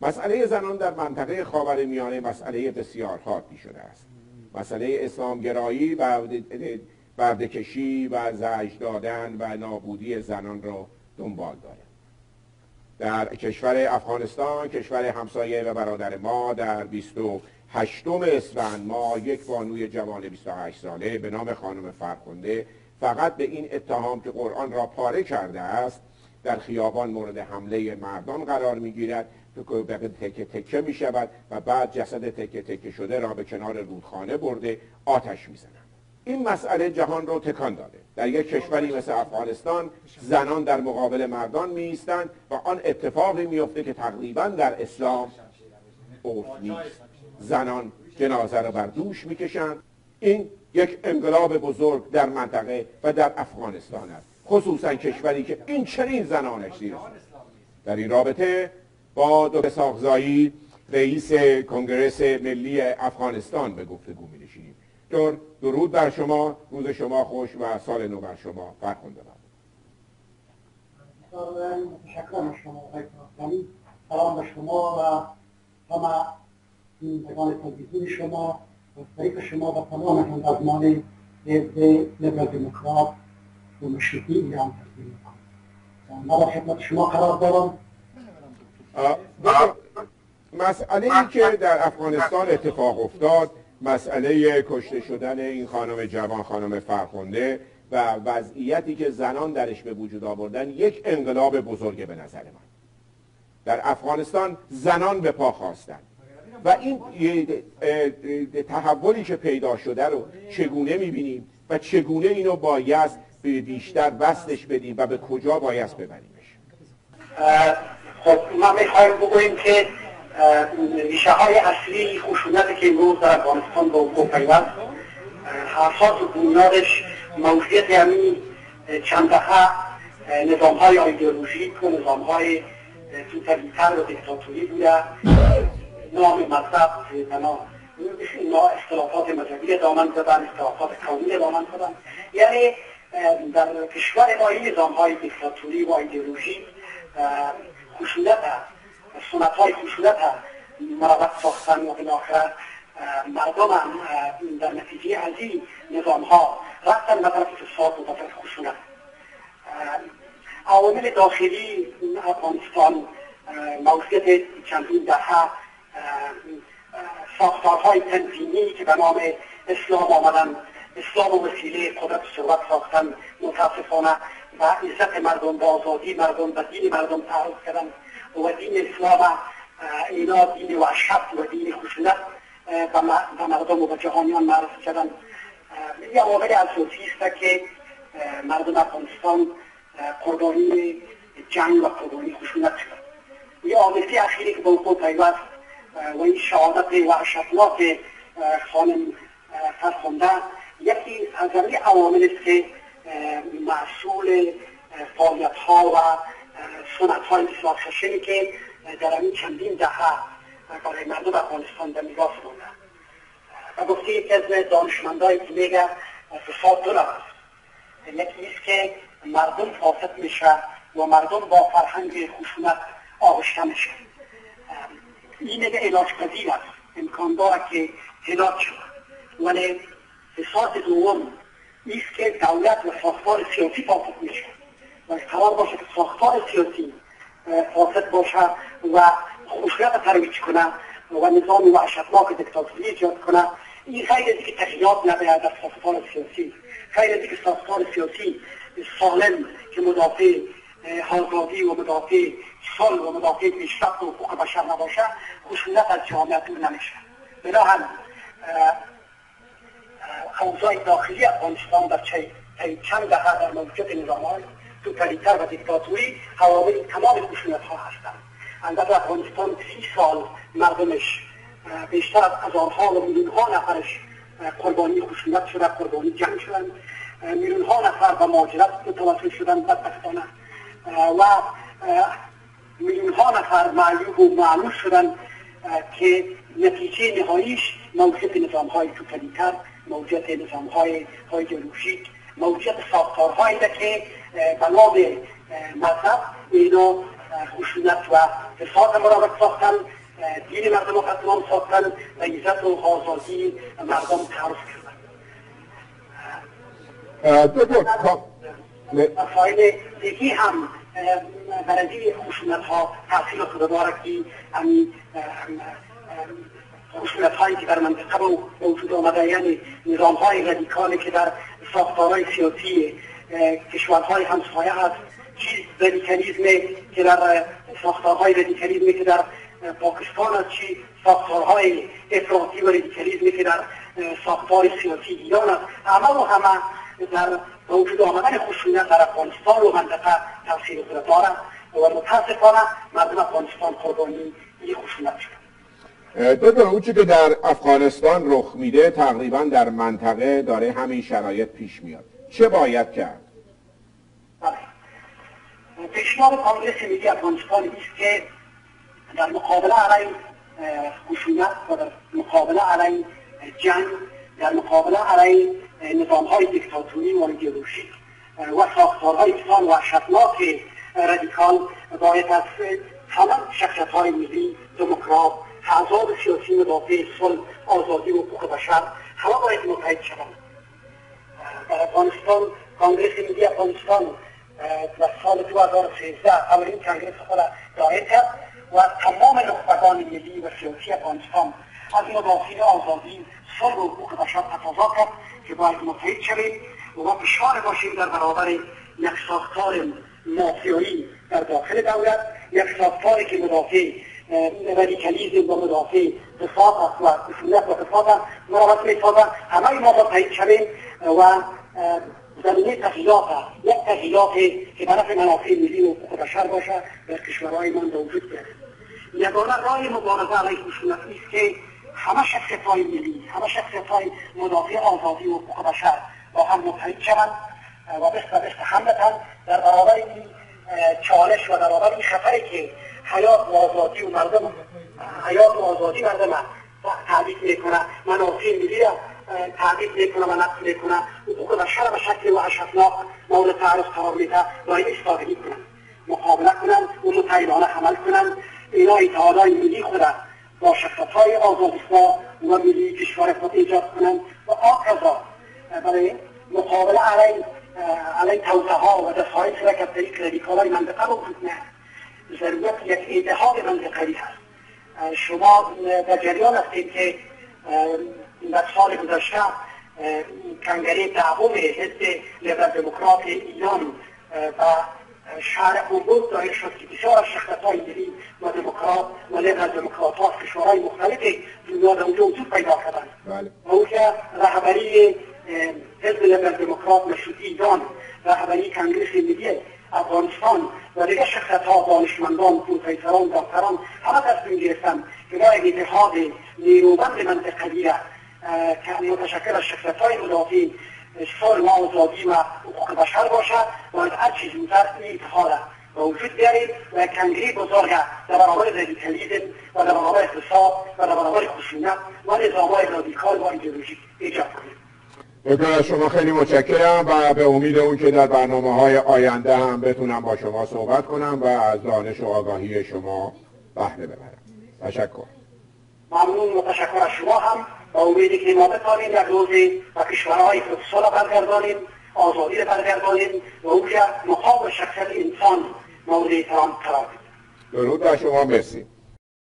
مسئله زنان در منطقه خاورمیانه مسئله بسیار حادی شده است. مسئله اسلامگرایی برده‌کشی و زجر دادن و نابودی زنان را دنبال داره. در کشور افغانستان، کشور همسایه و برادر ما، در 28 اسفند ما یک بانوی جوان 28 ساله به نام خانم فرخنده فقط به این اتهام که قرآن را پاره کرده است در خیابان مورد حمله مردان قرار میگیرد، تکه تکه می شود و بعد جسد تکه تکه شده را به کنار رودخانه برده آتش می زند. این مسئله جهان را تکان داده. در یک کشوری مثل افغانستان زنان در مقابل مردان می ایستند و آن اتفاقی می افته که تقریبا در اسلام عرف نیست. زنان جنازه را بر دوش می کشند. این یک انقلاب بزرگ در منطقه و در افغانستان است، خصوصا کشوری که این چنین زنانش زیر است. در این رابطه با دکتر ساغزایی رئیس کنگره ملی افغانستان به گفتگو می نشینیم. درود بر شما، روز شما خوش و سال نو بر شما. فرخنده باد. تشکر از شما آقای فرخنده. سلام به شما و همه بینندگان تلویزیون شما و فريق شما و تمام هموطنان حزب لیبرال دموکرات و مشروطی ایران تقدیم می‌کنم. من در خدمت شما قرار دارم. مسئله‌ای که در افغانستان اتفاق افتاد، مسئله کشته شدن این خانم جوان، خانم فرخنده و وضعیتی که زنان درش به وجود آوردن، یک انقلاب بزرگه به نظر من. در افغانستان زنان به پا خواستند و این تحولی که پیدا شده رو چگونه می‌بینیم و چگونه اینو باید بیشتر بستش بدیم و به کجا باید ببریمش؟ خب ما می‌خوایم بگوییم که ریشه های اصلی خشونتی که امروز در افغانستان به وقوع پیوست، اساس و بنیادش موضوعیت همین چند دهه نظام های ایدئولوژیک و نظام های توتالیتر و دیکتاتوری بوده. نام مذهب اختلافات مذهبی دامن زدن، اختلافات قومی دامن زدن. یعنی در کشور ما این نظام های دیکتاتوری و ایدئولوژیک خشونت سنت های خشونت مروت ساختن و بالاخره مردم هم در نتیجه از این نظام ها رفتن به طرف فساد و به طرف خشونت. عوامل داخلی افغانستان، موضوعیت چندین دهه، ساختارهای تنظیمی که به نام اسلام آمدن، اسلام و وسیله قدرت و ثروت ساختن، متاسفانه و عزت مردم، با آزادی مردم و دین مردم تعارض کردن و دین اسلام اینا دین وحشت و دین خشونت و مردم و جهانیان معرفی کردن. این عوامل اساسی است که مردم افغانستان قربانی جنگ و قربانی خشونت شدند. این عامل اخیری که به وقوع پیوست و این شهادت وحشتناک خانم فرخنده یکی از این عوامل است که مسئول فعالیت ها و سنت های بسیار خشنی که در این چندین دهه برای مردم افغانستان در میراث مانده. و گفته یکی از دانشمندایی که میگه فساد دو نوع است. یکی است که مردم فاسد میشه و مردم با فرهنگ خشونت آغشته میشه. این میگه علاج پذیر است، امکان داره که علاج شود. ولی فساد دوم است که دولت و ساختار سیاسی فاسد میشه و قرار باشه که ساختار سیاسی فاسد باشه و خشونت ترویج کنه و نظام وحشتناک دیکتاتوری ایجاد کنه. این خیلی دیگه تغییرات نباید در ساختار سیاسی، خیلی دیگه ساختار سیاسی سالم که مدافع آزادی و مدافع صلح و مدافع پیشرفت و حقوق بشر نباشه، خشونت از جامعه دور نمیشه. بنابراین اوضاع داخلی افغانستان در چند دهه در موجود نظام‌های توتالیتر و دیکتاتوری حوالی تمام خشونت ها هستند. البته افغانستان 30 سال مردمش بیشتر از آنها و میلیون ها نفرش قربانی خشونت شدن، قربانی جنگ شدن، میلیون ها نفر به مهاجرت متوسل شدن بدبختانه و میلیون ها نفر معیوب و معلول شدن که نتیجه نهاییش موجود نظام های توتالیتر، موجود نظام های ایدئولوژیک، موجود ساختارهایی که به نام مذهب اینا خشونت و فساد مراقب ساختن، دین مردم قتلام ساختن و عزت و آزادی مردم تعرض کردن. مسائل دیگی هم برای خشونت ها تاثیر خود داره که خشونت هایی که در منطقه به وجود آمده، یعنی نظام های رادیکالی که در ساختارهای سیاسی کشورهای همسایه هست، چی رادیکالیسمی که در ساختارهای رادیکالیسمی که در پاکستان است، چی ساختارهای افراطی و رادیکالیسمی که در ساختار سیاسی ایران است، همه در وجود آمدن خشونت در افغانستان و منطقه تاثیر خود دارد و متاسفانه مردم افغانستان قربانی این خشونت شد. دکتر، اون چی که در افغانستان رخ میده تقریبا در منطقه داره همین شرایط پیش میاد. چه باید کرد؟ پیشنهاد کانگرس ملی افغانستان است که در مقابله علیه خشونت و در مقابله علیه جنگ، در مقابله علیه نظام‌های دیکتاتوری و ایدئولوژیک و ساختارهای بسیار وحشتناک رادیکال باید از تمام شخصیت‌های ملی، دموکرات، احزاب سیاسی مدافع صلح، آزادی و حقوق بشر همه باید متحد شوند. در افغانستان کانگرس ملی افغانستان در سال 2013 اولین کنگره خود دایر کرد و تمام نخبگان ملی و سیاسی افغانستان از مدافعین آزادی، صلح و حقوق بشر تقاضا کرد که باید متحد شویم و فشار باشیم در برابر یک ساختار مافیایی در داخل دولت، یک ساختاری که مدافع رادیکالیسم و مدافع فساد است و خشونت و فساد مراقبت می‌سازد. همه ما متحد شویم و زمینه تغییرات است، یک تغییرات که به نفع منافع ملی و حقوق بشر باشه در کشورهای ما به وجود بیاید. یگانه راه مبارزه علیه خشونت است که همه شخصیت‌های ملی، همه شخصیت‌های مدافع آزادی و حقوق بشر با هم متحد شوند و بست هم بتن در برابر این چالش و در برابر این خطری که حیات و آزادی و مردم تعریف میکنه، منافع ملی را تعریف میکنه و نقض میکنه، حقوق بشر به شکل وحشتناک مورد تعرض قرار میده و این ایستادگی کنند، مقابله کنند و متحدانه عمل کنند. اینا اتحادهای ملی خود با شخصیت‌های آزادی‌خواه و ملی کشور خود ایجاد کنند و آقازا برای مقابله علیه توطئه‌ها و دست‌های سرکت‌های رادیکال‌های منطقه وجود نه. ضرورت یک اتحاد منطقه‌ای هست. شما در جریان هستید که در سال گذشته کنگره دعوام حزب لیبرال دموکرات ایران و شهر قندوز دایر شد که بسیار از شخصیت‌های ملی و دموکرات و لیبرال دموکرات‌ها از کشورهای مختلف دنیا در اونجا وجود پیدا کردند. و او که رهبری حزب لیبرال دموکرات مشروطی ایران، رهبری کنگره ملی افغانستان و دیگر شخصیت‌ها، دانشمندان، پروفسوران، دکتران همه تصمیم گرفتند که ما یک اتحاد نیرومند منطقه‌ای را که متشکل از شخصیت‌های مدافع صلح و آزادی و حقوق بشر باشد و هر چیز زودتر این اتحاد به وجود بیاریم و کنگره بزرگ در برابر رادیکالیسم و در برابر فساد و در برابر خشونت و نظام‌های رادیکال و ایدئولوژیک ایجاد کنیم. دکتر، از شما خیلی متشکرم و به امید اون که در برنامه‌های آینده هم بتونم با شما صحبت کنم و از دانش و آگاهی شما بهره ببرم. تشکر. ممنون، متشکر از شما هم. با امیدی که ما بتوانیم یک روزی و کشورهای خود صلح برگردانیم، آزادی را برگردانیم و او که مقام شخصیت انسان مورد احترام قرار بدیم. درود بر شما. مرسی.